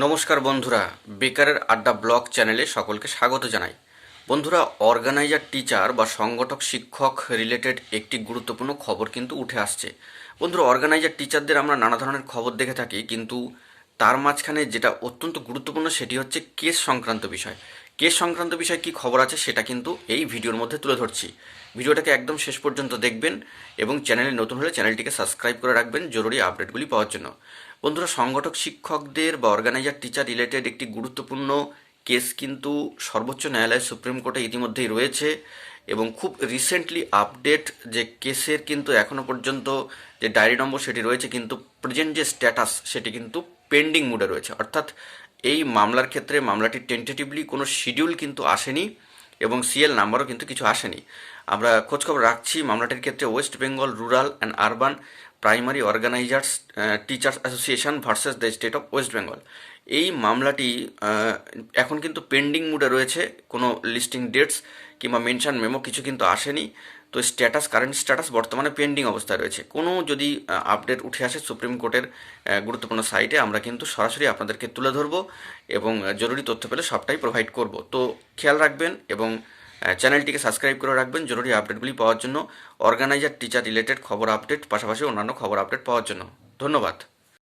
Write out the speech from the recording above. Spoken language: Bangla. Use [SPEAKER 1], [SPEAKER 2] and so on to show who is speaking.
[SPEAKER 1] নমস্কার বন্ধুরা, বেকারের আড্ডা ব্লগ চ্যানেলে সকলকে স্বাগত জানাই। বন্ধুরা, অর্গানাইজার টিচার বা সংগঠক শিক্ষক রিলেটেড একটি গুরুত্বপূর্ণ খবর কিন্তু উঠে আসছে। বন্ধুরা, অর্গানাইজার টিচারদের আমরা নানা ধরনের খবর দেখে থাকি, কিন্তু তার মাঝখানে যেটা অত্যন্ত গুরুত্বপূর্ণ সেটি হচ্ছে কেস সংক্রান্ত বিষয়। কেস সংক্রান্ত বিষয় কী খবর আছে সেটা কিন্তু এই ভিডিওর মধ্যে তুলে ধরছি। ভিডিওটাকে একদম শেষ পর্যন্ত দেখবেন এবং চ্যানেলে নতুন হলে চ্যানেলটিকে সাবস্ক্রাইব করে রাখবেন জরুরি আপডেটগুলি পাওয়ার জন্য। বন্ধুরা, সংগঠক শিক্ষকদের বা অর্গানাইজার টিচার রিলেটেড একটি গুরুত্বপূর্ণ কেস কিন্তু সর্বোচ্চ ন্যায়ালয় সুপ্রিম কোর্টে ইতিমধ্যেই রয়েছে এবং খুব রিসেন্টলি আপডেট যে কেসের কিন্তু এখনও পর্যন্ত যে ডায়েরি নম্বর সেটি রয়েছে, কিন্তু প্রেজেন্ট যে স্ট্যাটাস সেটি কিন্তু পেন্ডিং মুডে রয়েছে। অর্থাৎ এই মামলার ক্ষেত্রে মামলাটির টেন্টেটিভলি কোনো শিডিউল কিন্তু আসেনি এবং সিএল নাম্বারও কিন্তু কিছু আসেনি। আমরা খোঁজখবর রাখছি মামলাটির ক্ষেত্রে West Bengal rural and urban primary organisers teachers association versus the state of West Bengal. এই মামলাটি এখন কিন্তু পেন্ডিং মুডে রয়েছে, কোনো লিস্টিং ডেটস কিংবা মেনশন মেমো কিছু কিন্তু আসেনি। তো কারেন্ট স্ট্যাটাস বর্তমানে পেন্ডিং অবস্থায় রয়েছে। কোনো যদি আপডেট উঠে আসে সুপ্রিম কোর্টের গুরুত্বপূর্ণ সাইটে, আমরা কিন্তু সরাসরি আপনাদেরকে তুলে ধরবো এবং জরুরি তথ্য পেলে সবটাই প্রোভাইড করব। তো খেয়াল রাখবেন এবং চ্যানেলটিকে সাবস্ক্রাইব করে রাখবেন জরুরি আপডেটগুলি পাওয়ার জন্য, অর্গানাইজার টিচার রিলেটেড খবর আপডেট পাশাপাশি অন্যান্য খবর আপডেট পাওয়ার জন্য। ধন্যবাদ।